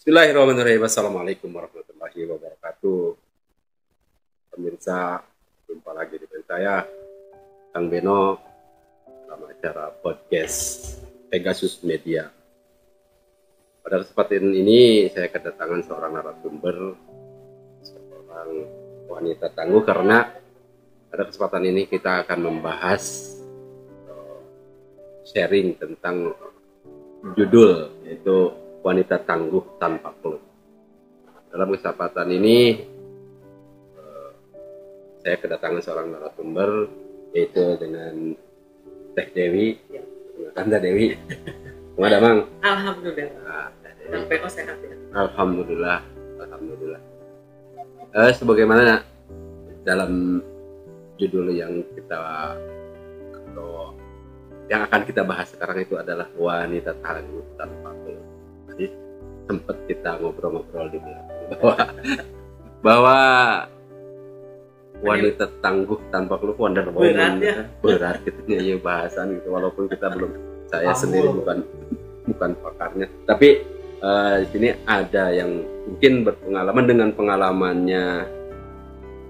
Bismillahirrahmanirrahim. Assalamualaikum warahmatullahi wabarakatuh. Pemirsa, jumpa lagi dengan saya, Kang Beno, dalam acara podcast Pegasus Media. Pada kesempatan ini saya kedatangan seorang narasumber, seorang wanita tangguh, karena pada kesempatan ini kita akan membahas sharing tentang judul, yaitu wanita tangguh tanpa keluh. Dalam kesempatan ini saya kedatangan seorang narasumber, yaitu dengan Teh Dewi. Tante Dewi, gimana Bang? Alhamdulillah. Sampai kok sehat ya. Alhamdulillah. Sebagaimana dalam judul yang akan kita bahas sekarang itu adalah wanita tangguh tanpa keluh. Jadi sempat kita ngobrol-ngobrol di belakang bahwa wanita tangguh tanpa keluh Wonder Woman berat gitu ya bahasan gitu, walaupun kita belum, saya sendiri bukan pakarnya, tapi di sini ada yang mungkin berpengalaman dengan pengalamannya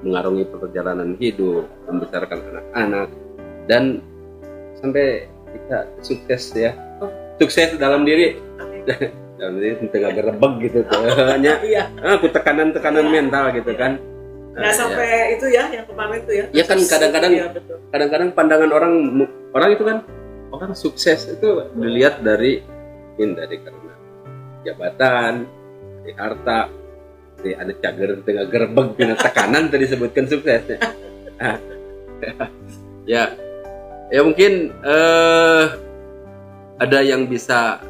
mengarungi perjalanan hidup, membesarkan anak-anak, dan sampai kita sukses ya, sukses dalam diri. Dalam diri tengah gerebek gitu tuh. Hanya aku tekanan mental gitu kan. Nggak sampai itu ya, yang kemarin itu ya. Ya kan kadang-kadang pandangan orang itu kan, orang sukses itu dilihat dari karena jabatan, dari harta, dari ada cager tengah gerebek dengan tekanan tadi disebutkan suksesnya. Ya mungkin ada yang bisa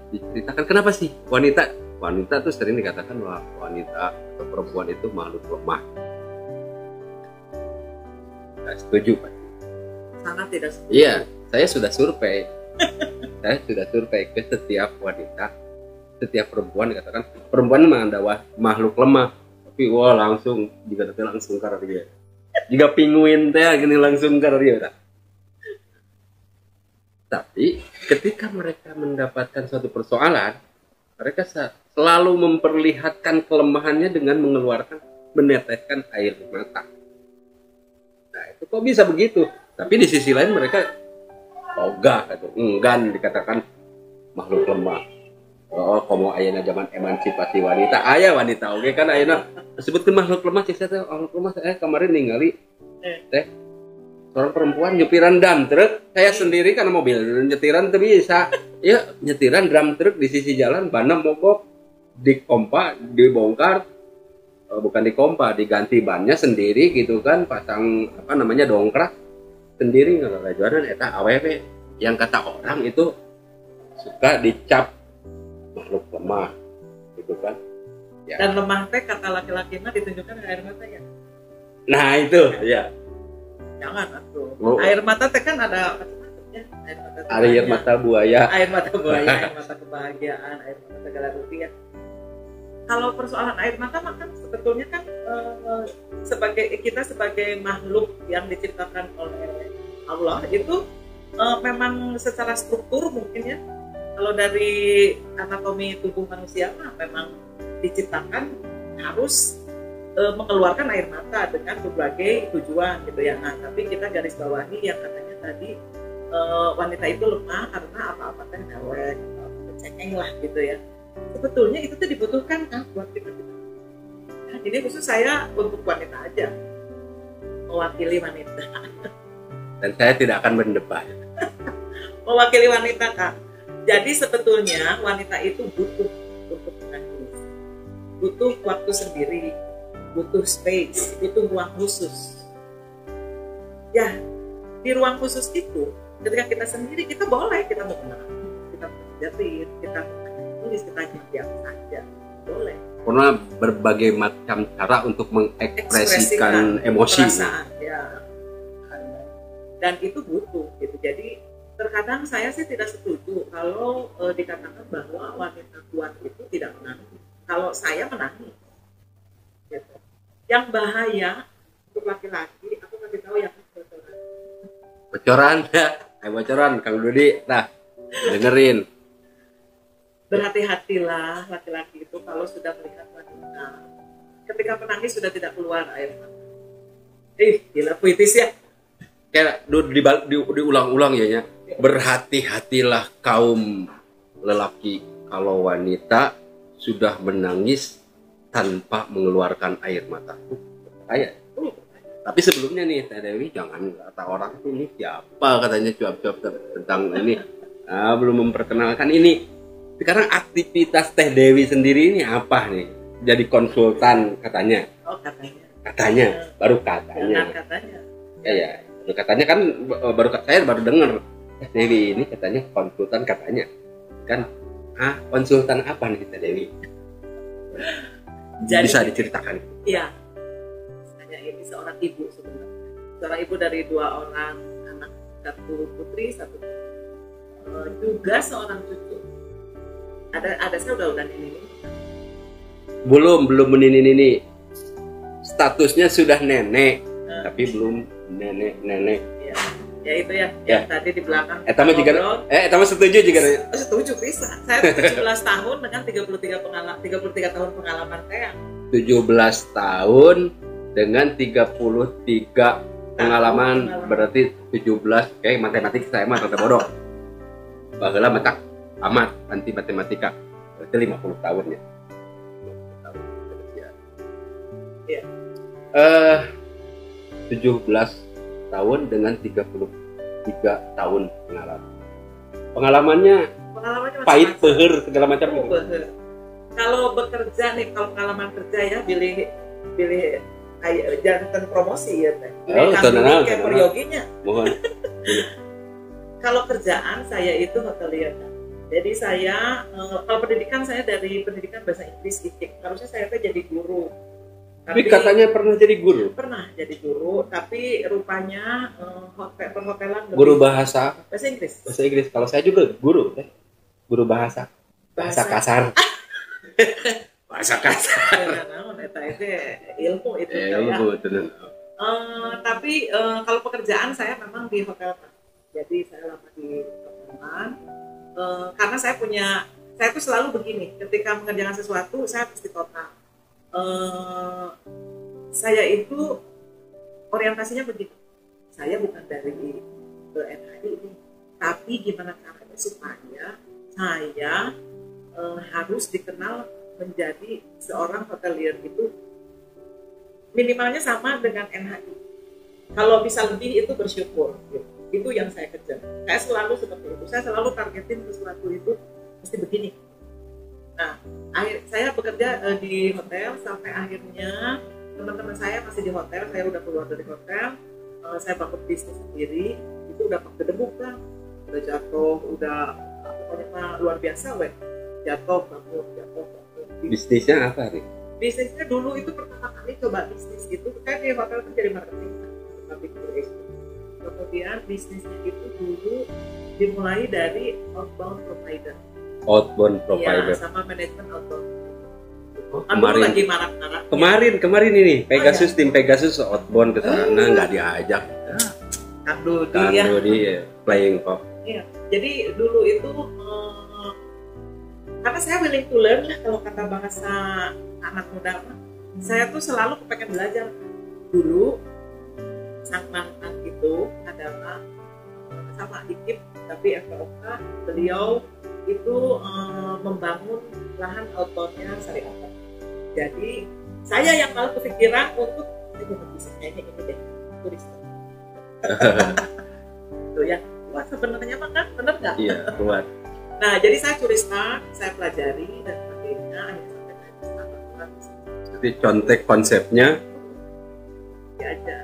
diceritakan kenapa sih wanita tuh sering dikatakan bahwa wanita atau perempuan itu makhluk lemah. Saya setuju Pak. Sangat tidak setuju. Iya, saya sudah survei. Ke setiap wanita, setiap perempuan dikatakan perempuan memang ada makhluk lemah. Tapi langsung karena dia. Jika pinguin teh gini langsung karena dia. Tapi ketika mereka mendapatkan suatu persoalan, mereka selalu memperlihatkan kelemahannya dengan meneteskan air mata. Nah, itu kok bisa begitu? Tapi di sisi lain mereka ogah atau enggan dikatakan makhluk lemah. Oh, komo ayeuna zaman emansipasi wanita, aya wanita oge kan ayeuna disebutkeun makhluk lemah, cek saya makhluk lemah. Saya kemarin ningali teh seorang perempuan nyetiran drum truk. Saya sendiri karena mobil nyetiran tapi bisa ya, nyetiran drum truk di sisi jalan, bannya mogok, dibongkar, bukan diganti bannya sendiri gitu kan, pasang dongkrak sendiri. Ngarajuanan eta awewe yang kata orang itu suka dicap makhluk lemah gitu kan ya. Dan lemah teh kata laki-laki mah ditunjukkan dengan air mata ya. Nah itu ya, jangan atuh. Air mata teh kan ada macam-macam ya. Air mata buaya, air mata kebahagiaan, air mata segala rupiah. Kalau persoalan air mata maka sebetulnya kan sebagai makhluk yang diciptakan oleh Allah itu memang secara struktur mungkin ya, kalau dari anatomi tubuh manusia memang diciptakan harus mengeluarkan air mata dengan berbagai tujuan gitu ya. Nah, tapi kita garis bawahi yang katanya tadi wanita itu lemah karena apa-apa kan dawet, cengeng lah gitu ya. Sebetulnya itu tuh dibutuhkan kan buat kita. Nah, jadi khusus saya untuk wanita aja, mewakili wanita. Dan saya tidak akan berdebat. Mewakili wanita kan. Jadi sebetulnya wanita itu butuh untuk menangis, butuh waktu sendiri, butuh space, butuh ruang khusus. Ya, di ruang khusus itu, ketika kita sendiri, kita boleh, kita mau menang, kita menjerit, kita tulis, kita diam saja, boleh. Karena berbagai macam cara untuk mengekspresikan emosi. Perasaan, ya. Dan itu butuh, gitu. Jadi terkadang saya sih tidak setuju kalau dikatakan bahwa wanita kuat itu tidak menangis. Kalau saya menangis. Gitu. Yang bahaya untuk laki-laki, aku kasih tahu yang bocoran ya, bocoran Kang Dudi, nah dengerin. berhati-hatilah laki-laki itu kalau sudah melihat wanita. Ketika menangis sudah tidak keluar air mata. Gila puitis ya. Kayak diulang-ulang ya, berhati-hatilah kaum lelaki kalau wanita sudah menangis tanpa mengeluarkan air mata. Kayak tapi sebelumnya nih Teh Dewi, jangan kata orang ini siapa katanya cuap-cuap tentang ini, belum memperkenalkan ini. Sekarang aktivitas Teh Dewi sendiri ini apa nih? Jadi konsultan katanya. Oh katanya. Katanya, baru katanya. Katanya. Ya, baru katanya kan saya baru dengar Teh Dewi ini katanya konsultan katanya. Kan konsultan apa nih Teh Dewi? Jadi, bisa diceritakan? Iya. Ini seorang ibu sebenarnya, seorang ibu dari 2 orang anak, 1 putri 1 putri, juga seorang cucu. Ada saya udah ini belum menini statusnya sudah nenek, tapi belum nenek ya itu ya yang tadi di belakang Etama setuju juga setuju bisa. Saya 17 tahun dengan 33 tahun pengalaman saya. 17 tahun dengan 33 pengalaman berarti 17. Kayak matematik saya mah rada bodoh. Baheula matak amat anti matematika. Berarti 50 tahun ya. 50 tahun. Iya. 17 tahun dengan 33 tahun pengalaman. Pengalamannya pahit, peher, segala macam gitu. Kalau bekerja nih, kalau pengalaman kerja ya, pilih jangan promosi ya Teh. Kami kayak peryoginya. Mohon. Kalau kerjaan saya itu hotelier. Jadi saya kalau pendidikan saya dari pendidikan bahasa Inggris ITIK. Harusnya saya tuh jadi guru. Tapi katanya pernah jadi guru. Pernah jadi guru, tapi rupanya perhotelan. Guru bahasa Inggris. Bahasa Inggris. Kalau saya juga guru, guru bahasa kasar. Bahasa kasar. Itu ilmu itu tapi kalau pekerjaan saya memang di hotel. Jadi saya lama di hotelan karena saya tuh selalu begini, ketika mengerjakan sesuatu saya pasti total. Saya itu orientasinya begini, saya bukan dari NHI ini, tapi gimana caranya supaya saya harus dikenal menjadi seorang hotelier itu minimalnya sama dengan NHI. Kalau bisa lebih itu bersyukur. Itu yang saya kejar. Saya selalu seperti itu. Saya selalu targetin sesuatu itu mesti begini. Nah, saya bekerja di hotel sampai akhirnya teman-teman saya masih di hotel. Saya udah keluar dari hotel. Saya bangun bisnis sendiri. Itu udah kedebuk kan. Udah jatuh, udah pokoknya luar biasa, jatuh bangun. Bisnisnya apa nih? Bisnisnya dulu itu pertama kali coba bisnis itu kan di hotel itu jadi marketing, kemudian bisnisnya itu dulu dimulai dari outbound provider. Ya, sama manajemen outbound. Kemarin lagi marak-marak. Kemarin ini Pegasus, tim Pegasus outbound ke sana nggak diajak. Kang Dodi ya, playing pop. Iya, jadi dulu itu karena saya willing to learn lah kalau kata bahasa anak muda. Saya tuh selalu pengen belajar. Dulu sang mantan itu adalah sama Dikip tapi FPOK, beliau itu membangun lahan outboundnya Syariah. Jadi saya yang malah kepikiran untuk bisa kayaknya ini deh turis. Tuh ya, wah sebenarnya mah kan bener nggak? Iya, kuat. Nah, jadi saya curi start, saya pelajari dan sebagainya, akhirnya sampai jadi contek konsepnya aja.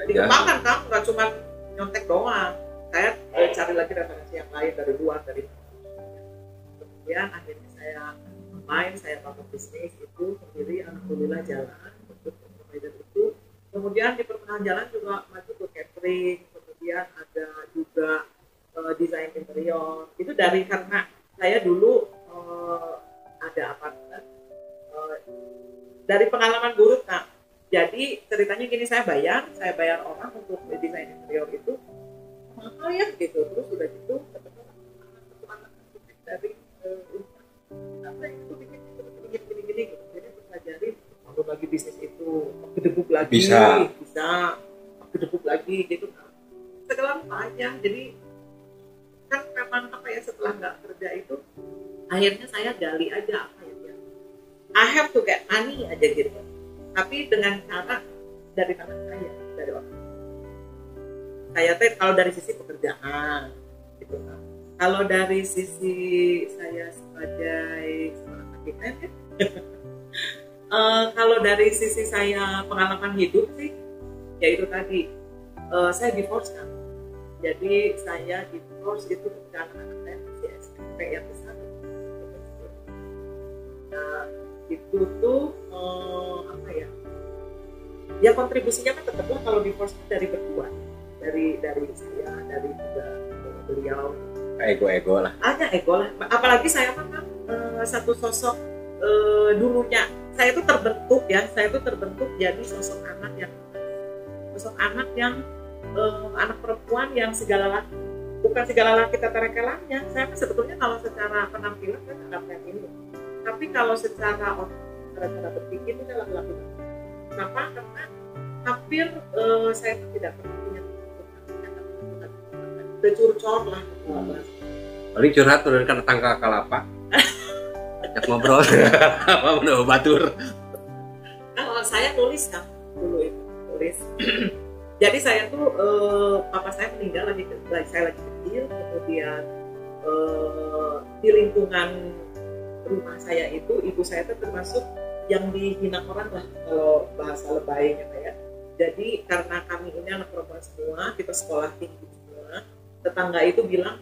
Dikembangkan kan, nggak cuma nyontek doang. Saya cari lagi referensi yang lain dari luar, dari kemudian akhirnya saya bangun bisnis itu sendiri, alhamdulillah jalan untuk provider itu. Kemudian di pertengahan jalan juga maju ke catering, kemudian ada juga desain interior. Itu karena saya dulu ada dari pengalaman buruk. Nah, jadi ceritanya gini, saya bayar orang untuk desain interior itu mahal ya gitu. Terus udah gitu ketemu anak dari bangun lagi bisnis itu, gedebuk lagi, Bisa. gedebuk lagi gitu kan. Segala banyak. Jadi kan memang apa ya, setelah nggak kerja itu akhirnya saya gali aja apa ya, I have to get money aja gitu, tapi dengan cara dari tangan saya, dari orang saya teh. Kalau dari sisi pekerjaan gitu kan, kalau dari sisi saya sebagai seorang AKM ya, kalau dari sisi saya pengalaman hidup sih, yaitu tadi saya divorce kan. Jadi saya divorce itu ketika anak-anak saya masih SMP yang besar. Nah itu tuh apa ya? Ya kontribusinya kan tetaplah kalau divorce dari berdua, dari saya, dari juga beliau. Ego lah. Ada ego lah. Apalagi saya memang satu sosok dulunya saya itu terbentuk jadi sosok anak yang anak perempuan yang bukan segala laki tata rekelannya. Saya kan sebetulnya kalau secara penampilan kan agak feminin, tapi kalau secara cara berpikir itu saya laki-laki. Kenapa? Karena hampir saya tuh tidak pernah punya curcol lah. Paling curhat tuh dari tangka kalapa. Ajak ngobrol. Apa menurut batur? Kalau saya tulis kan dulu itu tulis. Jadi saya tuh papa saya meninggal saya lagi kecil, kemudian di lingkungan rumah saya itu ibu saya tuh termasuk yang dihina orang lah kalau bahasa lebaynya kayak. Jadi karena kami ini anak perempuan semua, kita sekolah tinggi semua, tetangga itu bilang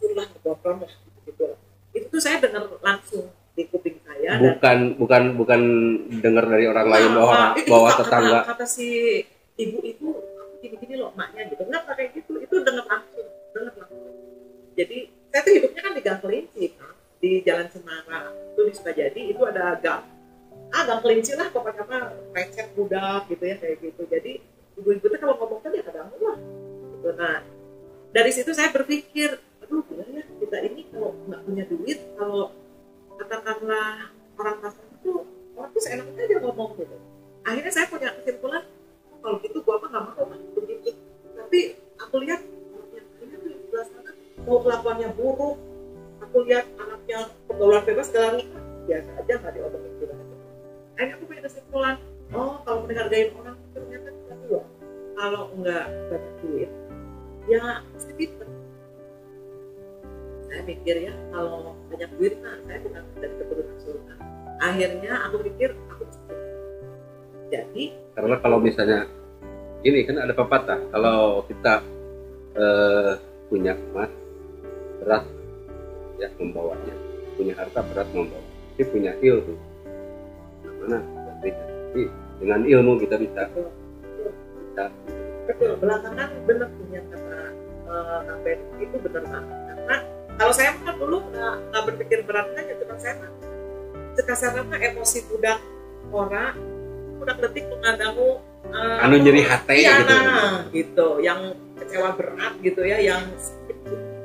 surlah ngeboprom lah gitu. Itu tuh saya dengar langsung di kuping saya. Bukan dengar dari orang lain bahwa tetangga. Kata si ibu itu gini loh maknya gitu. Kenapa kayak gitu? Itu dengar langsung. Jadi saya tuh hidupnya kan di Gang Kelinci kan, di Jalan Cemara itu di Sukajadi itu ada gang kelinci lah pokoknya mah recet budak gitu ya kayak gitu. Jadi ibu-ibu tuh kalau ngomong kan ya kadang lah gitu. Nah dari situ saya berpikir, aduh bener ya kita ini kalau nggak punya duit, kalau katakanlah orang pasar itu orang tuh seenaknya aja ngomong gitu. Akhirnya saya punya kesimpulan, kalau gitu gua apa nggak mau begitu. Tapi aku lihat anaknya tuh di sebelah sana mau kelakuannya buruk, aku lihat anaknya pergaulan bebas segala nikah biasa aja nggak diomongin gitu. Akhirnya aku punya kesimpulan, oh kalau menghargai orang ternyata kita dua, kalau nggak banyak duit ya pasti pinter. Saya mikir ya kalau banyak duit nah saya bukan dari keturunan sultan. Akhirnya aku pikir aku bisa. Jadi Karena kalau misalnya ini kan ada pepatah, kalau kita punya emas berat ya membawanya, punya harta berat membawa, tapi punya ilmu mana tapi dengan ilmu kita bisa. Betul, belakangan benar punya kata Kampen itu benar banget. Karena kalau saya kan dulu nggak berpikir berat aja, cuma saya mah sekasarnya mah emosi budak detik mengandamu anu nyeri hati iya, gitu. Gitu, yang kecewa berat gitu ya, yang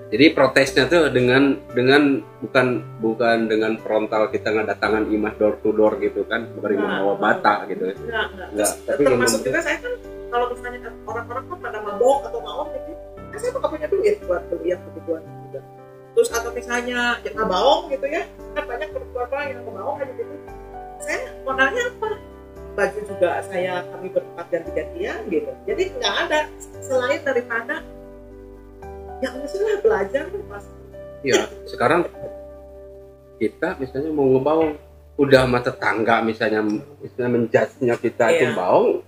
jadi protesnya tuh dengan bukan dengan frontal kita ngadatangan imah door to door gitu kan, bukan imah bawa bata gitu. Enggak. Tapi termasuk juga saya kan kalau misalnya orang-orang kan pada mabok atau maon gitu, kan saya tuh gak punya duit buat beli yang kebutuhan juga. Terus atau misalnya jangan baong gitu ya, kan banyak perempuan yang mau aja gitu. Saya modalnya apa? Baju juga kami berempat ganti-gantian gitu. Jadi nggak ada selain daripada ya maksudnya belajar pas. Iya, sekarang kita misalnya mau ngebaung, udah sama tetangga misalnya menjudge-nya kita itu baung,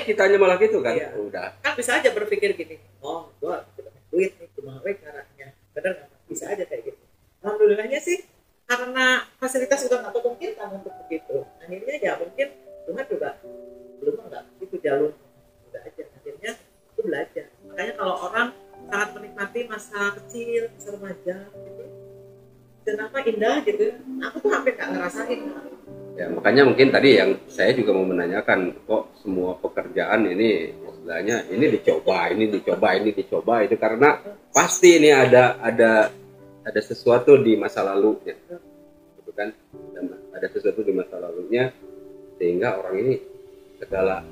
kitanya malah gitu kan. Iya. Udah. Kan bisa aja berpikir gini, oh gua duit nih cuma caranya, bener nggak? Bisa aja kayak gitu. Alhamdulillahnya sih karena fasilitas juga nggak memungkinkan untuk begitu. Akhirnya ya mungkin Tuhan juga belum nggak itu jalur udah aja. Akhirnya aku belajar. Makanya kalau orang sangat menikmati masa kecil, masa remaja gitu. Kenapa indah gitu? Aku tuh hampir nggak ngerasain. Ya makanya mungkin tadi yang saya juga mau menanyakan, kok semua pekerjaan ini istilahnya ini dicoba itu karena pasti ini ada sesuatu di masa lalunya, gitu kan? ada sesuatu di masa lalunya sehingga orang ini segala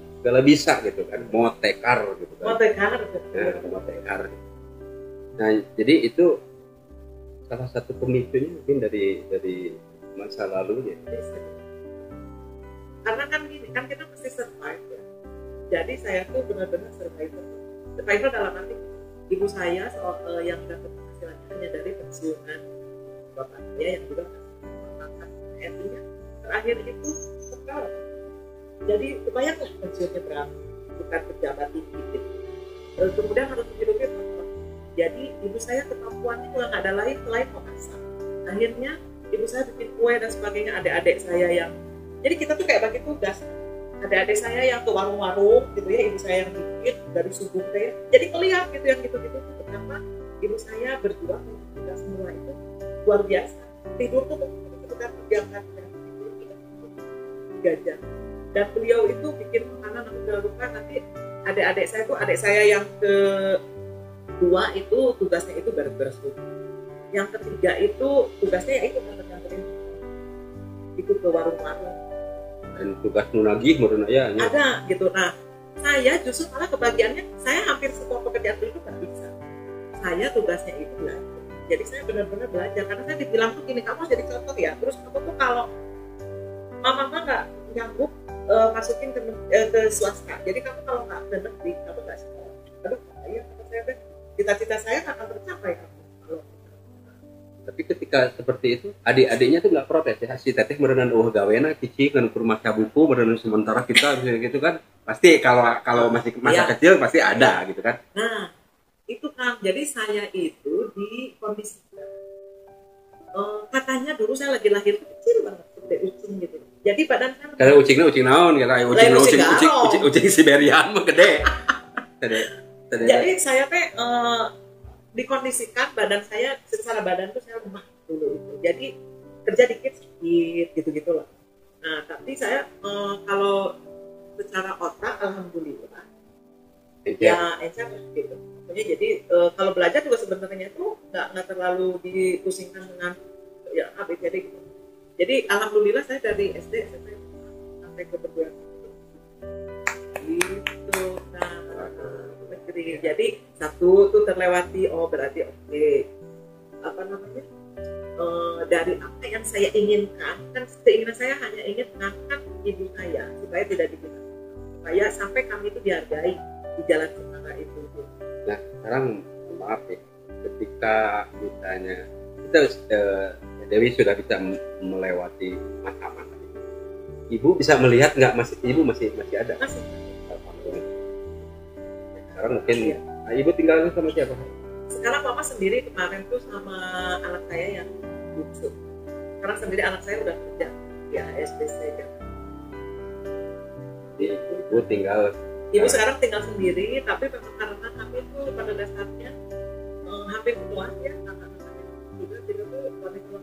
bisa gitu kan, mau tekar gitu kan. Mau tekar. Mau tekar. Nah, jadi itu salah satu pemicunya mungkin dari masa lalunya. Karena kan gini, kan kita mesti survive ya. Jadi saya tuh benar-benar survivor. Survivor dalam arti ibu saya yang dapat penghasilannya hanya dari pensiunan bapak saya yang juga masih artinya terakhir itu sekarang. Jadi kebayanglah pensiunnya berapa, bukan pejabat tinggi gitu. Kemudian harus menghidupi orang. Jadi ibu saya kemampuannya juga nggak ada lain selain memasak. Akhirnya ibu saya bikin kue dan sebagainya. Adik-adik saya yang, jadi kita tuh kayak bagi tugas. Adik-adik saya yang ke warung-warung gitu ya, ibu saya yang bikin dari subuh teh. Jadi kelihatan gitu yang gitu-gitu. Kenapa ibu saya berjuang dengan semua itu luar biasa. Tidur tuh sekitar diangkat jam 3 jam. Dan beliau itu bikin makanan lupa nanti adik-adik saya tuh, adik saya yang kedua itu tugasnya itu beres-beres rumah. Yang ketiga itu tugasnya ya itu nganterin itu ke warung-warung. Dan tugas nunagih menurut saya ada gitu. Nah, saya justru malah kebagiannya saya hampir semua pekerjaan itu nggak bisa. Saya tugasnya itu belajar. Jadi saya benar-benar belajar karena saya dibilang tuh gini, kamu jadi contoh ya. Terus kamu tuh kalau mama nggak nyanggup masukin ke swasta. Jadi kamu kalau nggak ke negeri, kamu nggak sekolah. Aduh, saya kata saya cita-cita saya nggak akan tercapai kamu. Tapi ketika seperti itu, adik-adiknya tuh nggak protes ya. Si teteh merenang gawena, cici kan ke rumah buku merenang sementara kita gitu kan. Pasti kalau masih masa kecil pasti ada gitu kan. Nah, itu kan. Jadi saya itu di kondisi katanya dulu saya lagi lahir kecil banget seperti ucing gitu. Jadi badan saya kalau ucing naon kata ucing Siberian mah gede. Jadi saya teh dikondisikan badan saya secara badan tuh saya lemah dulu itu. Jadi kerja dikit sakit gitu-gitu lah. Nah, tapi saya kalau secara otak alhamdulillah ya encer gitu. Maksudnya jadi kalau belajar juga sebenarnya tuh nggak terlalu dipusingkan dengan ya ABCD gitu. Jadi alhamdulillah saya dari SD sampai ke perguruan gitu. Nah, negeri. Jadi satu tuh terlewati, oh berarti oke. Apa namanya? Dari apa yang saya inginkan, kan keinginan saya hanya ingin mengangkat ibu saya supaya tidak dibina, supaya sampai kami itu dihargai di jalan semana itu. Nah sekarang maaf ya, ketika misalnya kita Dewi sudah bisa melewati masa-masa itu, ibu bisa melihat nggak ibu masih ada? Masih. Sekarang mungkin ya. Nah, ibu tinggal sama siapa? Sekarang mama sendiri, kemarin tuh sama anak saya yang bungsu. Sekarang sendiri anak saya udah kerja di ASBC kan. Ibu tinggal. Ibu sekarang tinggal sendiri, tapi memang karena kami tuh pada dasarnya hampir keluar ya, anak-anak saya juga tidak tuh wanita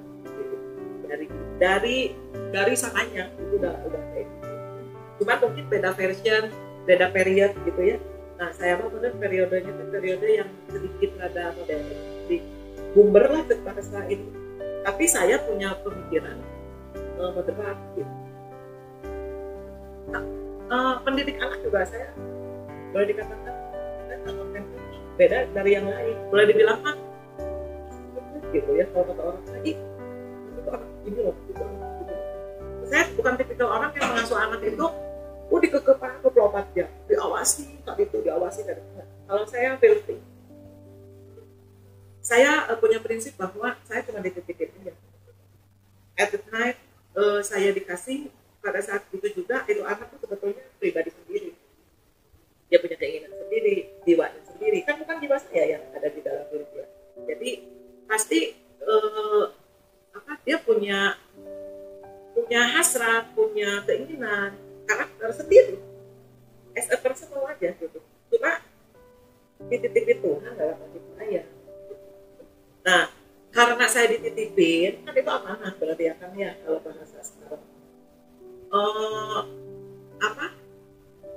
dari sananya itu udah kayak gitu. Cuma mungkin beda version, beda period gitu ya. Nah, saya mau bener periodenya itu periode yang sedikit rada modern, di bumber lah bahasa ini. Tapi saya punya pemikiran moderat gitu. Nah, pendidik anak juga saya boleh dikatakan beda dari yang lain. Boleh dibilang mah gitu ya, kalau kata orang lagi itu anak ini loh, itu anak gitu. Saya bukan tipikal orang yang mengasuh anak itu dikekepan 24 jam, diawasi, tadi itu diawasi dari mana. Kalau saya filthy, saya punya prinsip bahwa saya cuma dititipin aja. At the time saya dikasih, pada saat itu juga itu anak itu sebetulnya pribadi sendiri. Dia punya keinginan sendiri, jiwanya sendiri. Kan bukan jiwa saya yang ada di dalam diri dia. Jadi pasti dia punya hasrat, punya keinginan, karakter sendiri. As a personal aja gitu. Cuma dititipin Tuhan dalam hati saya. Nah, karena saya dititipin, kan itu amanah berarti ya kan ya kalau bahasa sekarang.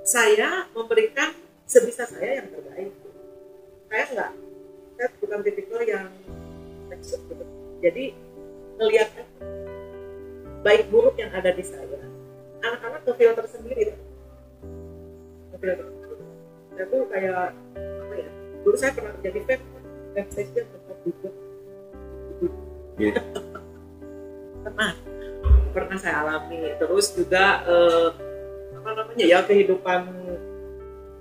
Saya memberikan sebisa saya yang terbaik. Saya bukan tipikal yang maksud gitu. Jadi ngelihat baik buruk yang ada di saya, anak-anak ke filter sendiri. Ke filter. Saya tuh kayak apa ya? Dulu saya pernah jadi website tempat buku. Iya. Pernah saya alami. Terus juga apa namanya ya, kehidupan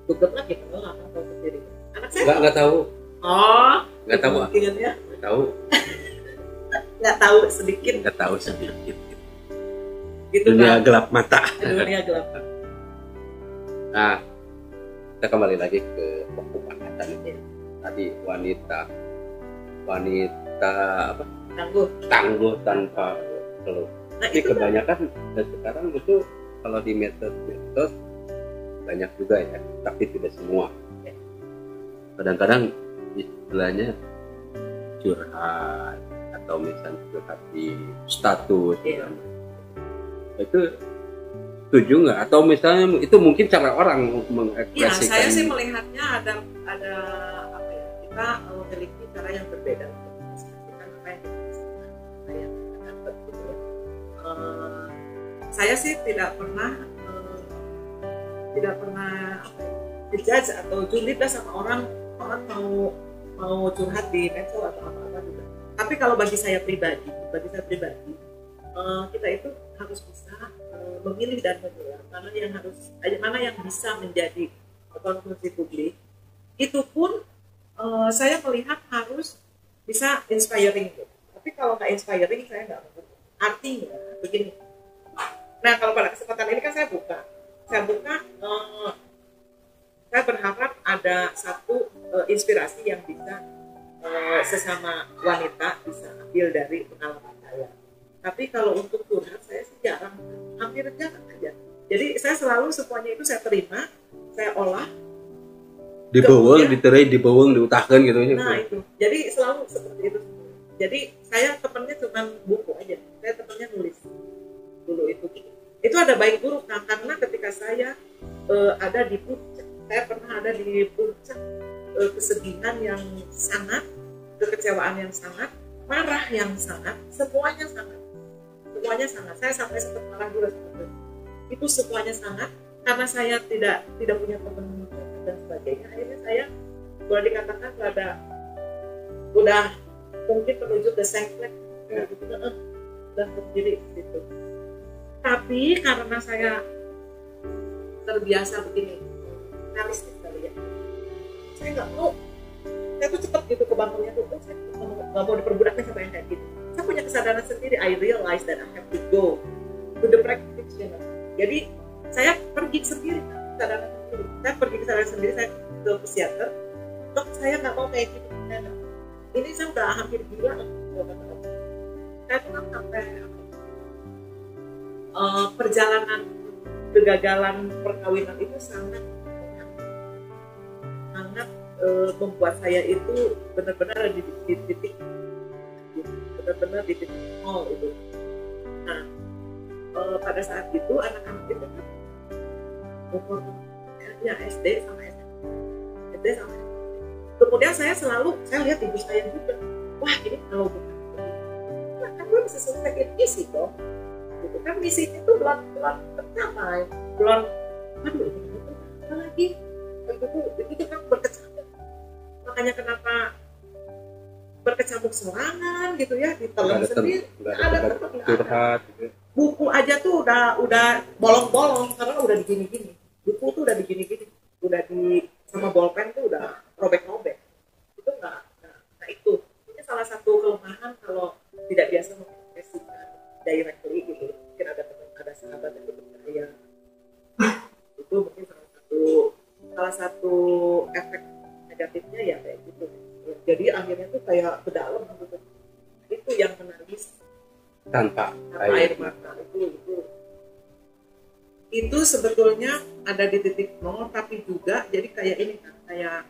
Google lah gitu, nggak tahu sendiri. Anak saya nggak tahu. Oh, Nggak tahu. mungkin ya. Nggak tahu. Nggak tahu sedikit. Nggak tahu sedikit. Gitu Dunia kan. gelap mata. Dunia gelap. Nah, kita kembali lagi ke pembahasan ini. Tadi wanita apa? Tangguh tanpa keluh. Nah, Tapi itu kebanyakan dan sekarang itu kalau di medsos banyak juga ya, tapi tidak semua. Kadang-kadang istilahnya curhat atau misalnya curhat di status, itu setuju nggak? Atau misalnya itu mungkin cara orang Iya, mengekspresikan? saya sih melihatnya ada apa ya, kita memiliki cara yang berbeda untuk mengekspresikan apa yang kita rasakan, apa yang kita dapat gitu ya. Saya sih tidak pernah apa ya, dijudge atau julid lah sama orang mau curhat di medsos atau apa juga. Tapi kalau bagi saya pribadi, kita itu harus bisa memilih dan memilah mana yang bisa menjadi konsumsi publik. Itu pun saya melihat harus bisa inspiring. Tapi kalau nggak inspiring saya nggak mau. Artinya begini. Nah, kalau pada kesempatan ini kan saya buka, saya berharap ada satu inspirasi yang bisa sesama wanita bisa ambil dari pengalaman saya. Tapi kalau untuk curhat saya sih jarang, hampir jarang aja. Jadi saya selalu semuanya itu saya terima, saya olah, dibawang, diterai, dibawang, diutahkan gitu. Nah itu, jadi selalu seperti itu. Jadi saya temennya cuma buku aja, saya temennya nulis dulu itu. Itu ada baik buruk, nah karena ketika saya ada di puncak, saya pernah ada di puncak kesedihan yang sangat, kekecewaan yang sangat, marah yang sangat, semuanya sangat. Saya sampai sempat marah juga seperti itu. Semuanya sangat, karena saya tidak punya teman dan sebagainya. Akhirnya saya boleh dikatakan udah mungkin menuju ke sengklek gitu, dan berdiri gitu. Tapi karena saya terbiasa begini, realistis kali ya, saya nggak mau, saya tuh cepet gitu kebangunnya tuh, saya nggak mau diperbudaknya sama yang kayak gitu. Saya punya kesadaran sendiri, I realize that I have to go to the practitioner. Jadi saya pergi sendiri, kesadaran sendiri. Saya ke psikiater, dok saya nggak mau kayak gitu. Ini saya udah hampir gila. Saya tuh sampai perjalanan kegagalan perkawinan itu sangat membuat saya itu benar-benar di titik nol itu. Nah, pada saat itu anak-anak itu kan umurnya SD sama SMP. Kemudian saya lihat ibu saya juga, wah ini kalau bukan nah, kan gue bisa selesaiin isi dong. Gitu kan misinya itu belum tercapai, aduh ini apa lagi, itu kan berkecamuk. Makanya kenapa berkecamuk serangan gitu ya, ditelan sendiri, ada tempat gitu. Buku aja tuh udah bolong-bolong karena udah digini-gini, buku tuh udah digini-gini, udah di sama bolpen tuh udah robek-robek. Itu nggak itu salah satu kelemahan kalau tidak biasa mengekspresikan directly gitu. Mungkin ada sahabat yang berpercaya, itu mungkin salah satu efek negatifnya ya kayak gitu. Jadi akhirnya tuh kayak ke dalam gitu. Itu yang menangis tanpa air mata itu sebetulnya ada di titik nol, tapi juga jadi kayak ini kan, kayak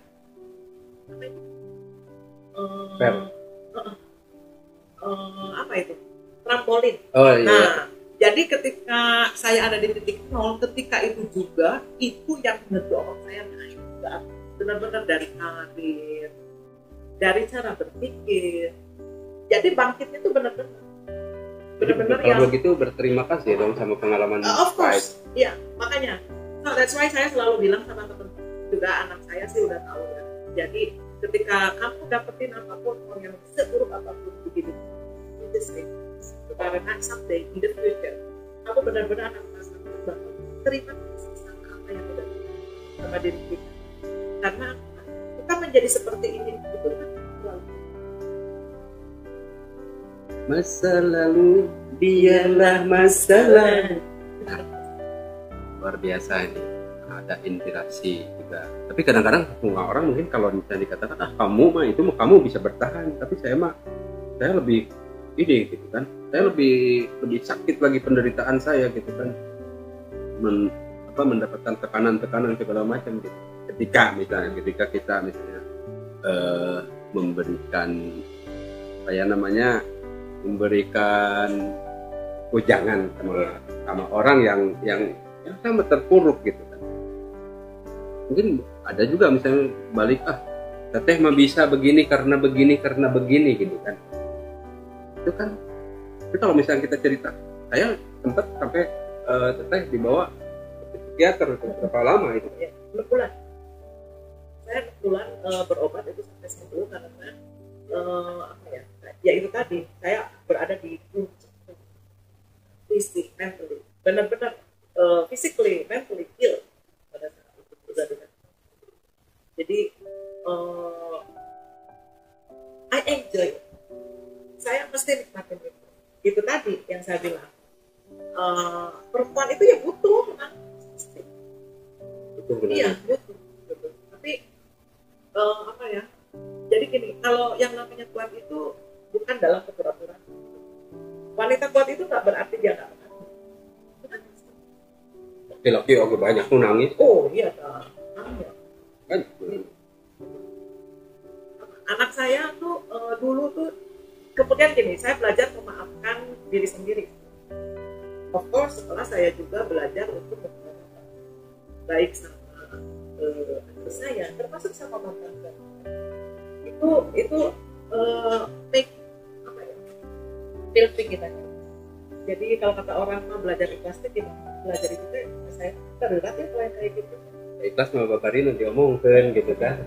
apa itu, trampolin. Iya. Nah, jadi ketika saya ada di titik nol, ketika itu juga itu yang mendorong saya naik juga, benar-benar dari karir, dari cara berpikir. Jadi bangkitnya itu benar-benar Jadi benar-benar kalau yang begitu berterima kasih dong sama pengalaman of pahit. course, iya makanya. So that's why saya selalu bilang sama teman juga anak saya sih udah tahu ya. Jadi ketika kamu dapetin apapun yang seburuk apapun di hidup, itu sih karena someday in the future kamu benar-benar akan merasakan bahwa terima kasih sama apa yang udah sama diri kita. Karena kita menjadi seperti ini itu kan selalu. Masa lalu biarlah masa lalu. Luar biasa ini, ada inspirasi juga. Tapi kadang-kadang semua orang mungkin kalau misalnya dikatakan kamu mah itu mah kamu bisa bertahan, tapi saya lebih ide gitu kan, saya lebih sakit lagi penderitaan saya gitu kan, mendapatkan tekanan segala macam gitu. Ketika kita misalnya memberikan ujangan sama orang yang sama terpuruk gitu kan. Mungkin ada juga misalnya balik teteh mah bisa begini karena begini gitu kan. Itu kan, tapi kalau misalnya kita cerita, saya sempat sampai teteh dibawa ke psikiater berapa lama itu? Ya, 6 bulan. Saya kebetulan berobat itu sampai 10 karena ya itu tadi saya berada di fisik, mentally, benar-benar physically, mentally ill pada saat itu benar-benar. Jadi I enjoy. Saya mesti nikmatin itu. Itu tadi yang saya bilang. Perempuan itu ya butuh, kan? Iya butuh. Tapi jadi gini, kalau yang namanya kuat itu bukan dalam kepura-puraan. Wanita kuat itu nggak berarti dia nggak menangis. Laki-laki agak banyak tuh nangis. Oh iya nangis. Kan? Anak saya tuh dulu tuh kemudian gini, saya belajar memaafkan diri sendiri. Of course, setelah saya juga belajar untuk memaafkan baik sama anak saya, termasuk sama mantan saya. Itu make filtering kita. Jadi kalau kata orang mah belajar ikhlas itu gimana? Belajar itu saya terberat ya kalau kayak gitu. Ikhlas sama Bapak Rino diomongkan gitu kan.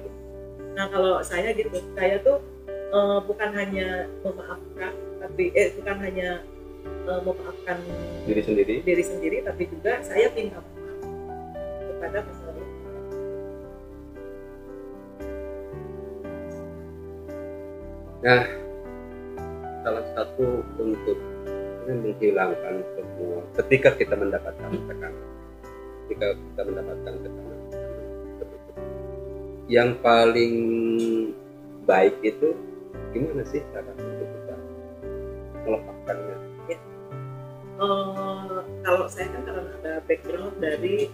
Nah kalau saya gitu, saya tuh bukan hanya memaafkan, tapi bukan hanya memaafkan diri sendiri, tapi juga saya minta maaf kepada masalah. Nah, salah satu untuk menghilangkan semua ketika kita mendapatkan tekanan, yang paling baik itu gimana sih cara untuk kita melepaskannya? Ya. Kalau saya kan karena ada background dari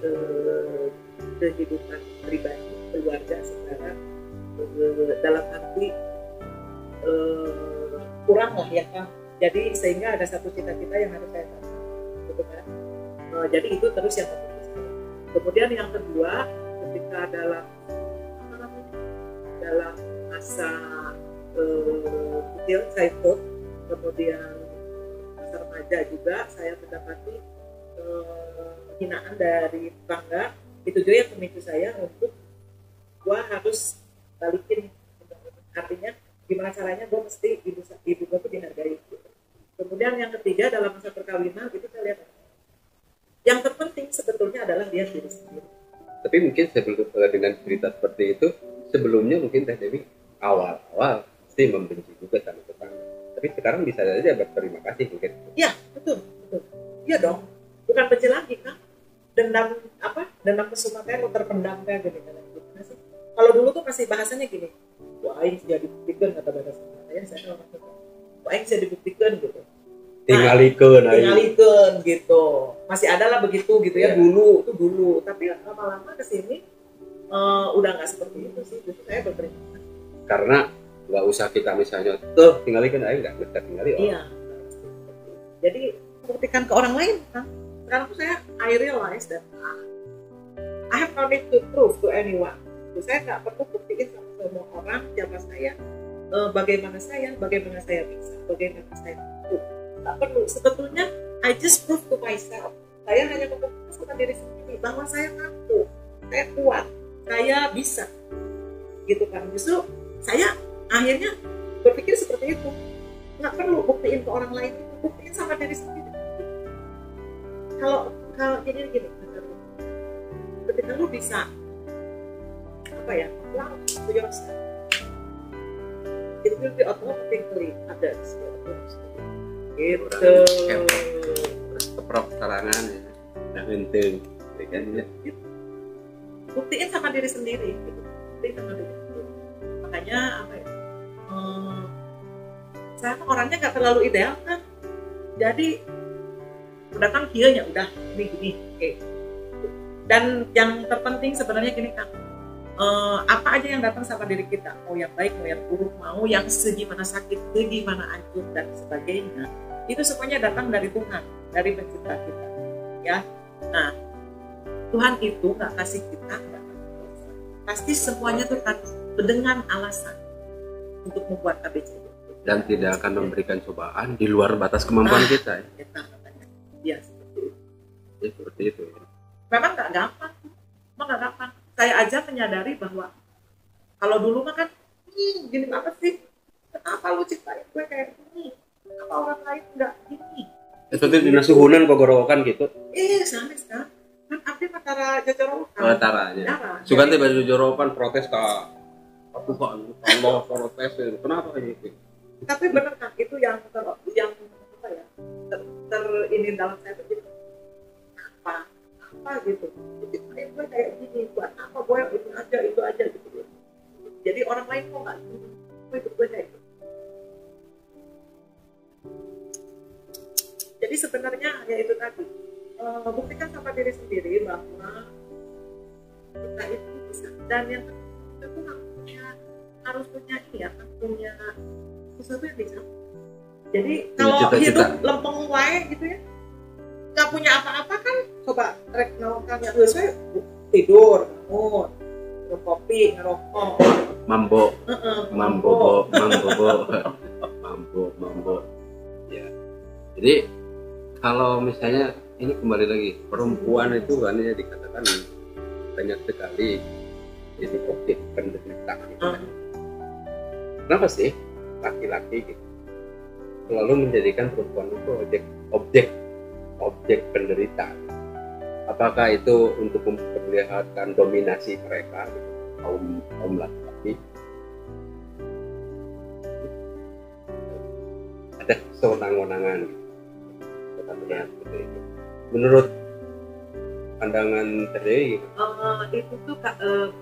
kehidupan pribadi keluarga sekarang dalam arti kurang lah ya kan, jadi sehingga ada satu cita-cita yang harus saya capai gitu kan. Jadi itu terus yang memutuskan. Kemudian yang kedua, ketika dalam masa kecil childhood, kemudian masa remaja juga saya mendapati hinaan dari tetangga. Itu juga yang memicu saya untuk gua harus balikin, artinya gimana caranya gue mesti ibu gue tuh dihargai gitu. Kemudian yang ketiga, dalam masa perkawinan itu saya lihat yang terpenting sebetulnya adalah dia diri sendiri. Tapi mungkin dengan cerita seperti itu sebelumnya mungkin Teh Dewi awal pasti membenci juga sama tetangga, tapi sekarang bisa saja berterima kasih mungkin. Iya betul iya dong, bukan benci lagi kan, dendam kesumatannya terpendam kayak gini kan. Kalau dulu tuh masih bahasanya gini, wah aing sudah dibuktikan, kata bahasa saya wah aing sudah dibuktikan gitu, tinggalikeun gitu, masih ada lah begitu gitu ya. Dulu tapi lama-lama kesini udah nggak seperti itu sih. Justru saya berterima kasih karena nggak usah kita misalnya tuh tinggalikeun aing nggak kita tinggali orang. Iya, jadi buktikan ke orang lain kan. Sekarang tuh I realize that I have no need to prove to anyone. Saya nggak perlu buktiin sama semua orang siapa saya, bagaimana saya bisa, bagaimana saya mampu. nggak perlu. Sebetulnya I just prove to myself, saya hanya membuktikan sama diri sendiri bahwa saya mampu, saya kuat, saya bisa, gitu kan. Justru saya akhirnya berpikir seperti itu, nggak perlu buktiin ke orang lain, buktiin sama diri sendiri. Kalau gini, ketika lu bisa love to yourself, it will be automatically others. Gitu. Keprok serangan ya, nah penting, kan ya. Buktiin sama diri sendiri, gitu. Buktiin sama diri sendiri. Makanya saya orangnya nggak terlalu ideal kan, jadi udah kan kianya udah gini, oke. Dan yang terpenting sebenarnya gini kan, apa aja yang datang sama diri kita, mau yang baik, mau yang buruk, mau yang segimana sakit, segimana hancur dan sebagainya, itu semuanya datang dari Tuhan, dari pencipta kita, ya. Nah, Tuhan itu nggak kasih kita, pasti semuanya tuh dengan alasan untuk membuat ABC. Dan tidak akan memberikan cobaan di luar batas kemampuan kita. Ya, seperti itu. Ya, seperti itu. Ya. Memang nggak gampang. Saya aja menyadari bahwa kalau dulu mah kan, gini banget sih. Kenapa lu ciptain gue kayak gini? Kenapa orang lain nggak gini? Seperti di nasuhunan gogorokan gitu. Sama kan. Kan abdi matara jojorokan. Mataranya. Sugante baju jojorokan protes ke Tuhan. Allah protes. Kenapa kayak gitu? Tapi benar kan, itu yang ini dalam saya itu apa gitu. Ciptain gue kayak gini, buat apa gue itu aja gitu. Jadi orang lain kok nggak gini, gue kayak gitu. Jadi sebenarnya ya itu tadi, buktikan sama diri sendiri bahwa kita itu bisa. Dan yang kita tuh harus punya sesuatu yang bisa. Jadi kalau hidup lempeng wae gitu ya, nggak punya apa-apa kan, coba rek nawakan yang saya tidur, minum kopi, ngerokok, mambo, ya. Jadi kalau misalnya ini kembali lagi, perempuan itu kan ya dikatakan banyak sekali jadi objek penderita gitu kan. Kenapa sih laki-laki gitu selalu menjadikan perempuan itu objek penderita? Apakah itu untuk memperlihatkan dominasi mereka gitu, kaum laki-laki? Ada kewenangan gitu. Kita melihat seperti itu. Menurut pandangan tadi itu tuh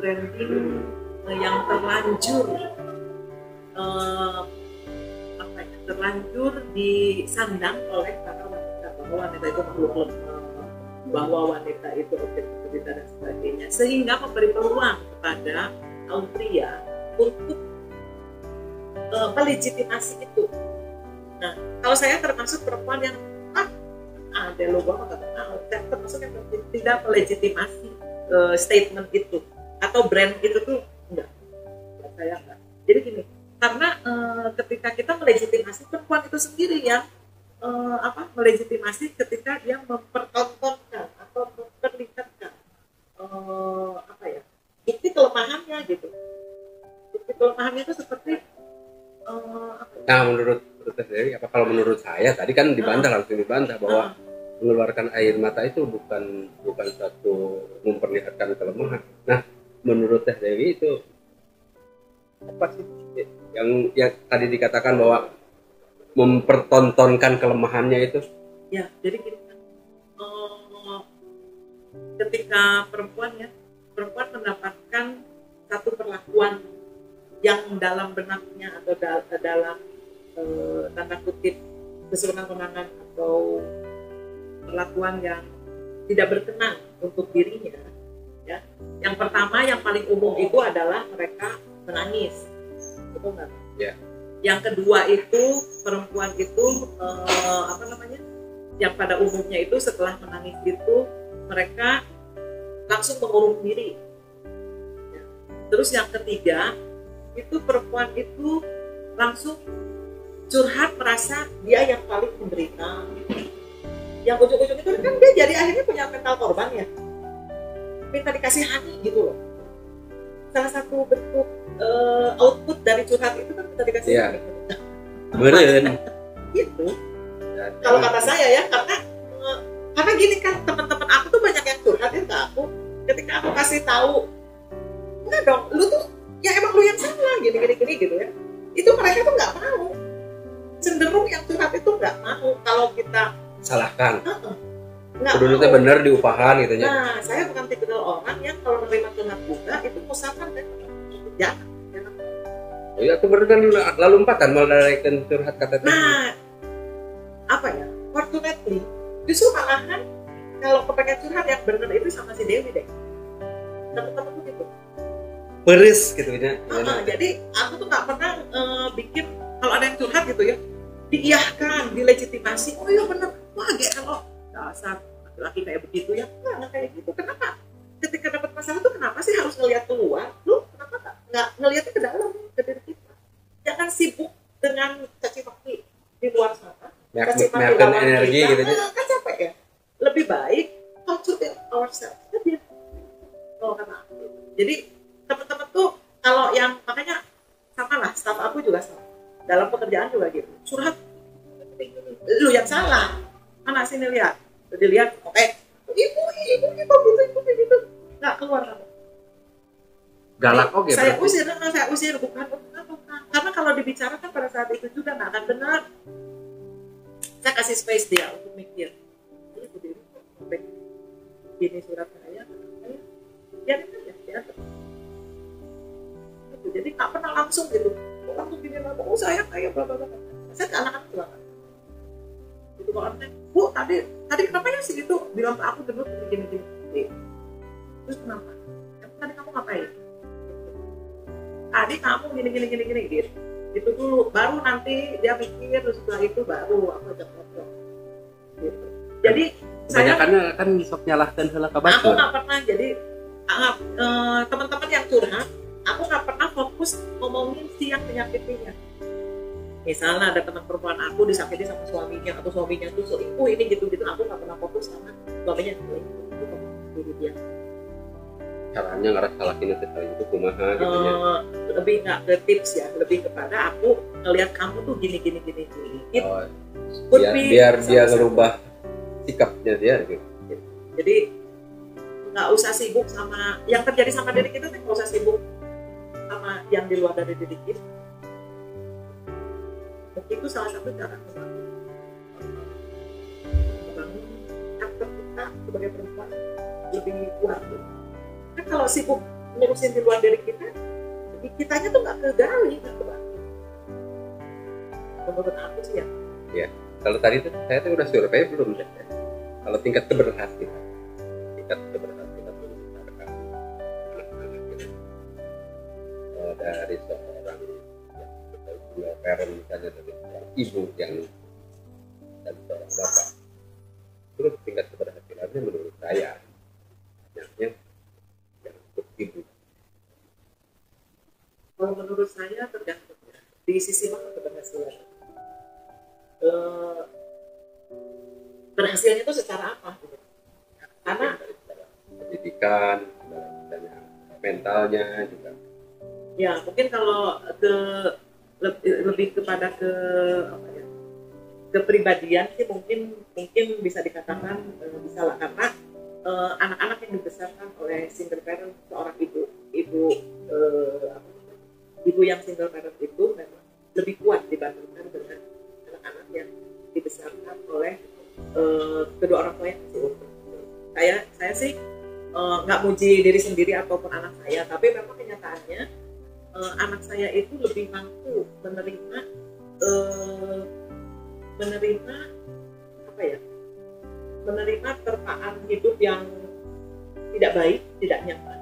branding yang terlanjur terlanjur disandang oleh para wanita, bahwa wanita itu makhluk lemah, bahwa wanita itu objek penderita dan sebagainya, sehingga memberi peluang kepada kaum pria untuk melegitimasi itu. Nah, kalau saya termasuk perempuan yang ada logo apa nggak tahu, saya termasuk yang tidak melegitimasi statement itu atau brand itu tuh enggak, saya enggak. Jadi gini, karena ketika kita melegitimasi, perempuan itu sendiri yang melegitimasi ketika dia mempertontonkan atau memperlihatkan bukti kelemahannya gitu. Bukti kelemahannya itu seperti nah menurut sendiri apa? Kalau menurut saya tadi kan langsung dibantah bahwa mengeluarkan air mata itu bukan satu memperlihatkan kelemahan. Nah, menurut Teh Dewi itu apa sih yang tadi dikatakan bahwa mempertontonkan kelemahannya itu? Ya, jadi gini, ketika perempuan mendapatkan satu perlakuan yang dalam benaknya atau dalam tanda kutip kesewenang-wenangan atau perlakuan yang tidak berkenan untuk dirinya, ya. Yang pertama, yang paling umum itu adalah mereka menangis, betul nggak? Ya. Yang kedua itu perempuan itu yang pada umumnya itu setelah menangis itu mereka langsung mengurung diri. Ya. Terus yang ketiga itu perempuan itu langsung curhat merasa dia yang paling menderita. Yang ujung-ujung itu kan dia jadi akhirnya punya mental korban ya, minta dikasihani gitu loh. Salah satu bentuk output dari curhat itu kan minta dikasihani. Beren. Gitu. Kalau kata saya ya, karena gini kan, teman-teman aku tuh banyak yang curhatin ke aku. Ketika aku kasih tahu, enggak dong, lu tuh ya emang lu yang salah gini gitu ya. Itu mereka tuh nggak mau. Cenderung yang curhat itu nggak mau kalau kita salahkan. Nggak kudu teh bener diupahan gitu ya. Nah, saya bukan tipikal orang yang kalau menerima curhat juga itu usahakan dan jangan. Ya itu bener kan lalu empatan melalaikan curhat kata teh. Nah, apa ya? Fortunately, justru malahan kalau kepengen curhat yang bener itu sama si Dewi deh. Temen-temen tuh gitu. Peris gitu ya. Jadi aku tuh nggak pernah bikin kalau ada yang curhat gitu ya, diiyahkan, dilegitimasi. Oh iya bener, wah kalau dasar laki kayak begitu ya, nggak kayak gitu. Kenapa? Ketika dapat masalah tuh kenapa sih harus ngelihat keluar? Lu kenapa nggak ngelihatnya ke dalam, ke diri kita? Jangan sibuk dengan caci maki di luar sana. Caci maki lawan energi kita, gitu ya. Kan capek ya. Lebih baik cultivate ourselves. Oh kata aku. Jadi teman-teman tuh kalau yang makanya sama lah, staff aku juga sama. Dalam pekerjaan juga gitu. Curhat, lu yang salah. Mana sini lihat? Dilihat, oke. Ibu gitu. Nggak keluar kamu. Galak oke. Saya usir bukan. Karena kalau dibicarakan pada saat itu juga nggak akan benar. Saya kasih space dia untuk mikir. Ini berdiri, gini surat saya. Biarin aja, biarin. Jadi nggak pernah langsung gitu. Langsung gini lah, oh saya kayak bla bla bla. Saya ke anak-anak juga kan. Itu kalau Bu tadi kenapa ya sih itu bilang ke aku dulu gini. Terus kenapa? Tadi kamu ngapain? Tadi kamu gini gitu. Itu dulu, baru nanti dia mikir, terus setelah itu baru aku ajak ngobrol. Gitu. Jadi saya kan sok nyalahkan heula ka batur. Aku nggak pernah jadi teman-teman yang curhat, aku nggak pernah fokus ngomongin si yang menyakitinya. Misalnya ada teman perempuan aku disakiti sama suaminya atau suaminya tuh selingkuh ini gitu-gitu, aku nggak pernah fokus sama suaminya selingkuh. Itu diri dia. Caranya nggak salah ini itu kumaha gitu ya. Lebih nggak ke tips ya, lebih kepada aku ngelihat kamu tuh gini. Biar dia ngerubah sikapnya dia gitu. Jadi nggak usah sibuk sama yang terjadi sama diri kita, nggak usah sibuk sama yang di luar dari diri kita. Itu salah satu cara membangun karakter kita sebagai perempuan lebih kuat. Kan kalau sibuk ngurusin di luar diri kita, kitanya tuh nggak kegali, nggak kebantu. Menurut aku sih ya. Ya, kalau tadi tuh saya tuh udah survei belum ya. Kalau tingkat keberhasilan dari seorang yang parent misalnya dari seorang ibu yang dan seorang bapak, terus tingkat keberhasilannya menurut saya banyaknya yang untuk ibu. Kalau menurut saya tergantung di sisi mana keberhasilan. Berhasilnya itu secara apa? Karena pendidikan, misalnya mentalnya juga. Ya mungkin kalau lebih kepada kepribadian sih mungkin bisa dikatakan bisa lah, karena anak-anak yang dibesarkan oleh single parent, seorang ibu yang single parent itu memang lebih kuat dibandingkan dengan anak-anak yang dibesarkan oleh kedua orang tua yang masih utuh. Saya sih nggak muji diri sendiri ataupun anak saya, tapi memang kenyataannya anak saya itu lebih mampu menerima terpaan hidup yang tidak baik, tidak nyaman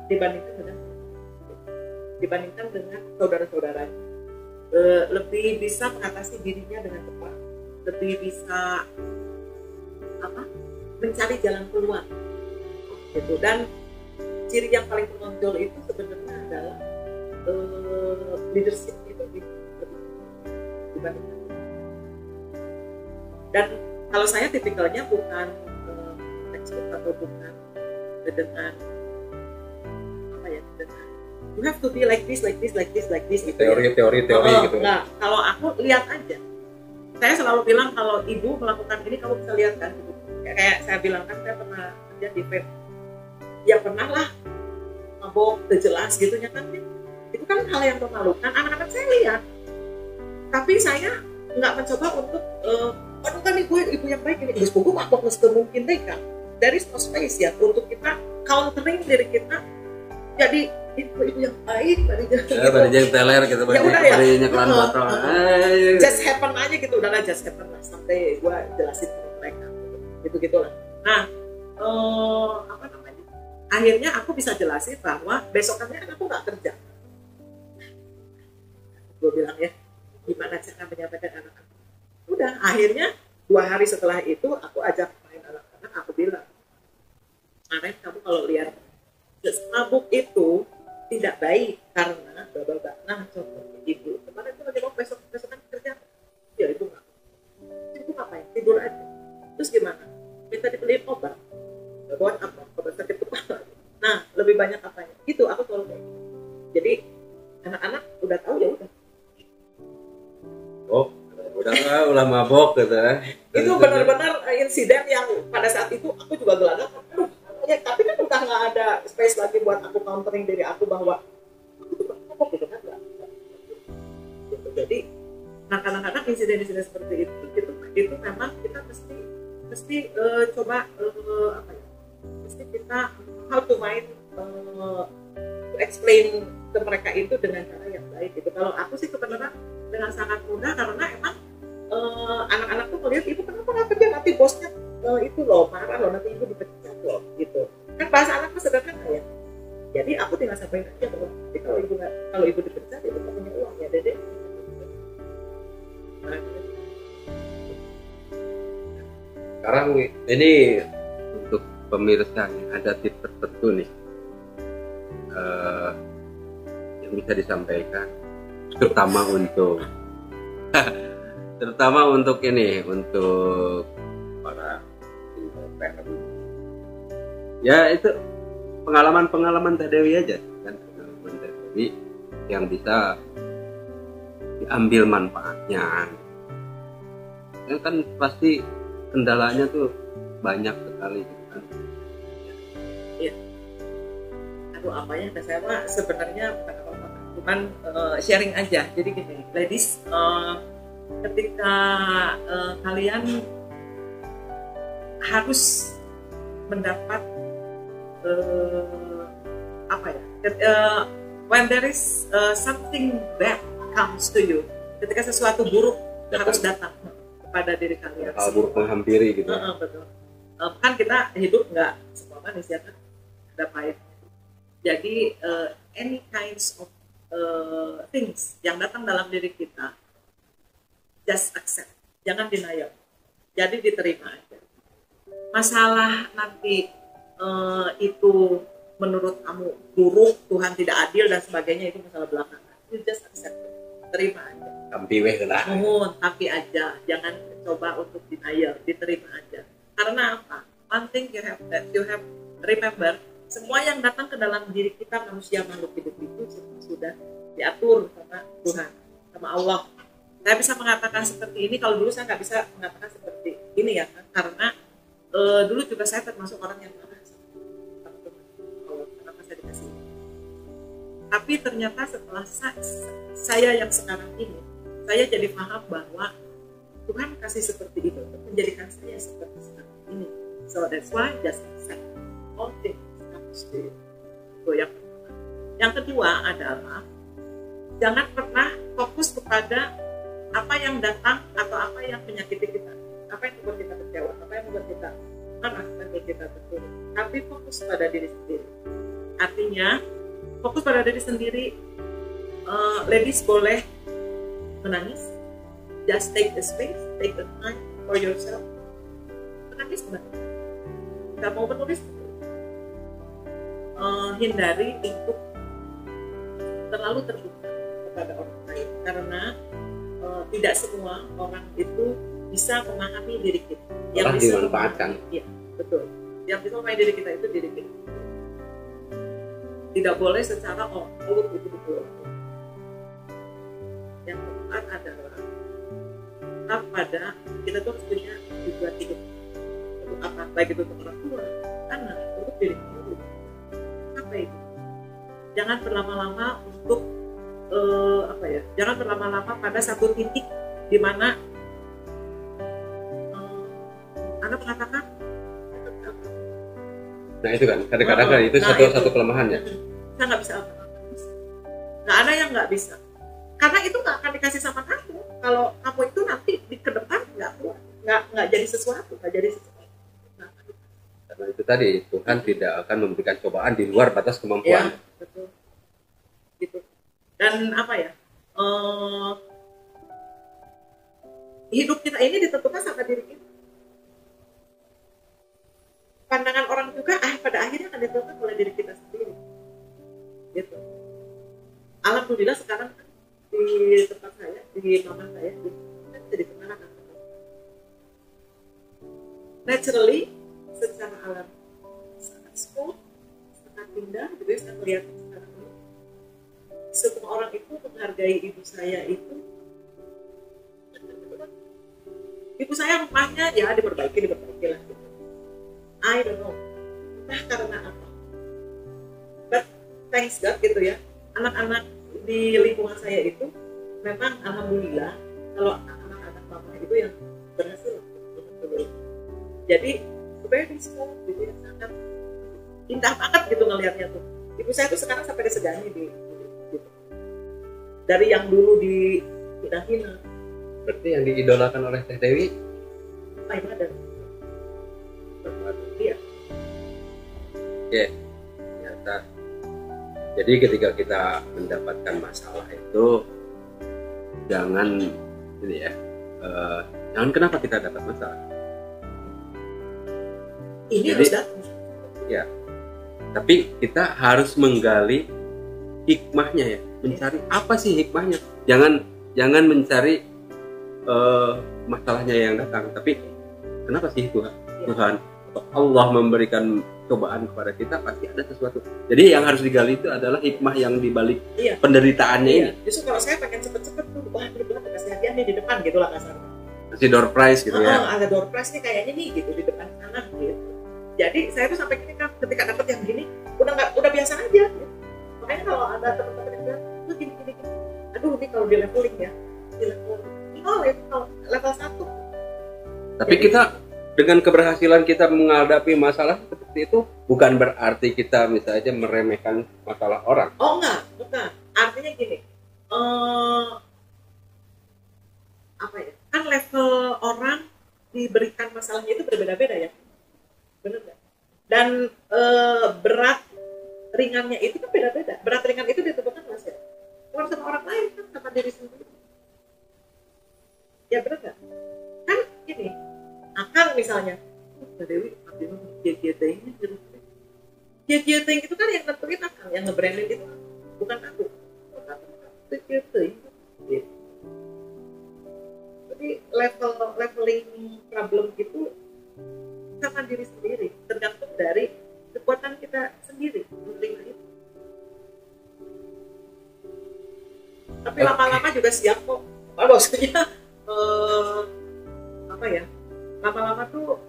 dibandingkan dengan saudara-saudaranya. Lebih bisa mengatasi dirinya dengan cepat, lebih bisa mencari jalan keluar gitu. Dan ciri yang paling menonjol itu sebenarnya adalah leadership itu lebih dibandingkan Dan kalau saya tipikalnya bukan textbook atau bukan dengan apa ya, dengan you have to be like this gitu. Teori gitu. Nah, kalau aku lihat aja, saya selalu bilang kalau ibu melakukan ini kamu bisa lihat kan, kayak saya bilang kan saya pernah kerja di vape, ya pernah lah mabok udah jelas gitu ya kan, itu kan hal yang memalukan, anak-anak saya lihat, tapi saya nggak mencoba untuk aduh kan gue ibu yang baik ini, terus gue mabok mungkin deh kan, there is no space ya untuk kita countering diri kita jadi ibu yang baik tadi yang teler gitu, ya kelan botol just happen aja gitu, udahlah just happen lah sampai gue jelasin ke mereka gitu-gitulah. Nah apa namanya, akhirnya aku bisa jelasin bahwa besokannya kan aku nggak kerja, gue bilang ya gimana cara menyampaikan anak-anak. Udah akhirnya 2 hari setelah itu aku ajak main anak-anak, aku bilang kemarin kamu kalau lihat mabuk itu tidak baik karena babak. Nah contohnya ibu kemarin itu lagi mau besokan kerja, ya ibu ngapain, tidur aja, terus gimana, minta dibeliin obat buat apa, obat sakit kepala. Nah lebih banyak apanya gitu, aku selalu kayak gitu. Jadi anak-anak udah tahu ya udah mabok gitu. Itu benar-benar insiden yang pada saat itu aku juga gelagak. Ya, tapi kan udah nggak ada space lagi buat aku countering diri aku bahwa aku tuh mabok gitu kan, gitu. Jadi nah kadang-kadang insiden-insiden seperti itu memang kita mesti coba apa ya, mesti kita how to explain ke mereka itu dengan cara yang baik gitu. Kalau aku sih kebenaran dengan sangat mudah, karena emang anak-anak tuh melihat ibu kenapa nggak kerja, nanti bosnya itu loh marah loh, nanti ibu dipecat loh gitu kan, bahasa anak tuh sederhana ya. Jadi aku tinggal sampaikan aja bahwa kalau ibu dipecat ibu nggak punya uang ya dedek. Sekarang ini untuk pemirsa ada tips tertentu nih yang bisa disampaikan, terutama untuk ini, untuk para single parent. Ya itu pengalaman Teh Dewi aja kan, pengalaman Teh Dewi yang bisa diambil manfaatnya. Ya kan pasti kendalanya tuh banyak sekali gitu kan. Iya. Aduh apa ya, saya mah sebenarnya bukan apa-apa, cuman sharing aja. Jadi gini, ladies, ketika kalian harus mendapat apa ya, when there is something bad comes to you, ketika sesuatu buruk harus datang kepada diri kalian, hal buruk menghampiri gitu. Betul. Kan kita hidup nggak semua manusia kan ada pahit. Jadi any kinds of things yang datang dalam diri kita, just accept, jangan denial. Jadi diterima aja. Masalah nanti itu menurut kamu buruk, Tuhan tidak adil dan sebagainya, itu masalah belakangan. You just accept, terima aja. Tapi lah. Tapi aja, jangan coba untuk denial, diterima aja. Karena apa? One thing you have remember, semua yang datang ke dalam diri kita manusia makhluk hidup itu sudah diatur sama Tuhan, sama Allah. Saya bisa mengatakan seperti ini, kalau dulu saya nggak bisa mengatakan seperti ini ya kan? Karena dulu juga saya termasuk orang yang marah sama Allah, kenapa saya dikasih ini. Tapi ternyata setelah saya yang sekarang ini, saya jadi paham bahwa Tuhan kasih seperti itu untuk menjadikan saya seperti sekarang ini. So that's why just accept all things comes to you. Itu yang pertama. Yang kedua adalah jangan pernah fokus kepada apa yang datang atau apa yang menyakiti kita, apa yang membuat kita kecewa, apa yang membuat kita marah, membuat kita terpuruk. Tapi fokus pada diri sendiri. Artinya fokus pada diri sendiri. Ladies boleh menangis, just take the space, take the time for yourself. Menangis, nggak mau menulis, hindari untuk terlalu terbuka kepada orang lain, karena tidak semua orang itu bisa memahami diri kita. Malah dimanfaatkan. Iya, betul. Yang bisa memahami diri kita itu diri kita. Tidak boleh secara output itu betul. Yang keempat adalah pada kita tuh harus punya tujuan hidup. Untuk apa? Baik itu untuk orang tua, anak, untuk diri sendiri. Apa itu? Jangan berlama-lama untuk jangan berlama-lama pada satu titik di mana Anda mengatakan, nah itu kan kadang-kadang kan itu satu kelemahannya. Saya nggak bisa apa-apa. Nggak ada yang nggak bisa. Karena itu nggak akan dikasih sama kamu. Kalau kamu itu nanti di ke depan nggak kuat, nggak jadi sesuatu, nggak jadi sesuatu. Karena itu tadi Tuhan tidak akan memberikan cobaan di luar batas kemampuan. Ya, betul. Gitu. Dan apa ya? Hidup kita ini ditentukan sama diri kita. Pandangan orang juga pada akhirnya akan ditentukan oleh diri kita sendiri. Gitu. Alhamdulillah sekarang di tempat saya, di mama saya, kita jadi kenal anak. Naturally, secara alam sangat smooth, sangat indah. Jadi saya melihat sekarang ini, semua orang itu menghargai ibu saya itu. Ibu saya rumahnya ya diperbaiki lah. Gitu. I don't know, entah karena apa. But thanks God gitu ya, anak-anak di lingkungan saya itu memang alhamdulillah kalau anak-anak mama itu yang berhasil. Jadi very small gitu ya, sangat indah banget gitu ngelihatnya tuh. Ibu saya tuh sekarang sampai disegani gitu. Dari yang dulu dihina. Berarti yang diidolakan oleh Teh Dewi Pak Ibadah. Iya. Ya, ternyata. Jadi ketika kita mendapatkan masalah itu jangan ini ya, jangan kenapa kita dapat masalah. Ini jadi, harus datang. Ya, tapi kita harus menggali hikmahnya ya, mencari apa sih hikmahnya. Jangan mencari masalahnya yang datang, tapi kenapa sih Tuhan atau Allah memberikan cobaan kepada kita, pasti ada sesuatu. Jadi yang harus digali itu adalah hikmah yang dibalik penderitaannya ini. Justru kalau saya pengen cepet-cepet tuh, wah bener-bener kasih hadiah nih di depan gitu lah kasarnya. Kasih door prize gitu ya. Ada door prize nih kayaknya nih gitu di depan sana gitu. Jadi saya tuh sampai gini kan, ketika dapet yang gini udah biasa aja. Gitu. Makanya kalau ada teman-teman yang bilang, tuh gini. Aduh ini kalau di leveling ya, di leveling. Oh itu kalau level 1. Tapi jadi, kita dengan keberhasilan kita menghadapi masalah seperti itu bukan berarti kita misalnya meremehkan masalah orang. Oh enggak, bukan. Artinya gini, apa ya? Kan level orang diberikan masalahnya itu berbeda-beda ya, benar nggak? Dan berat ringannya itu kan beda-beda. Berat ringan itu ditentukan oleh siapa? Bukan sama orang lain kan, sama diri sendiri. Ya benar nggak? Kan gini. Akang misalnya, Mbak Dewi, Kia-Kia-Ting itu kan yang nentuin Akang, yang nge-branding itu bukan aku. Kia-Kia-Ting gitu. Jadi leveling problem itu sama diri sendiri, tergantung dari kekuatan kita sendiri menerima itu. Tapi lama-lama juga siap kok. Maksudnya apa ya? Lama-lama tuh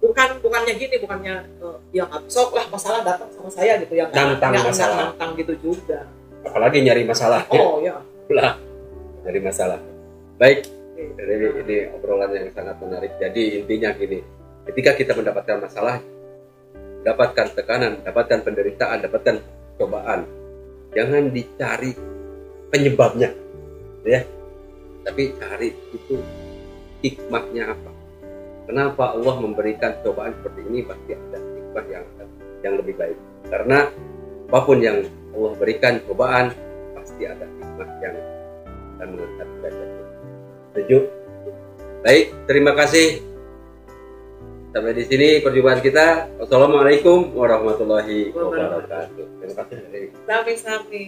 bukannya gini, bukannya ya sok lah masalah datang sama saya gitu ya, nantang gitu juga. Apalagi nyari masalah. Oh ya. Lah, nyari masalah. Baik, ini obrolan yang sangat menarik. Jadi intinya gini, ketika kita mendapatkan masalah, dapatkan tekanan, dapatkan penderitaan, dapatkan cobaan, jangan dicari penyebabnya, ya. Tapi cari itu hikmahnya apa. Kenapa Allah memberikan cobaan seperti ini? Pasti ada hikmah yang lebih baik. Karena apapun yang Allah berikan cobaan, pasti ada hikmah yang akan mengangkat derajat. Setuju? Baik, terima kasih. Sampai di sini perjumpaan kita. Wassalamualaikum warahmatullahi wabarakatuh. Terima kasih. Sami-sami.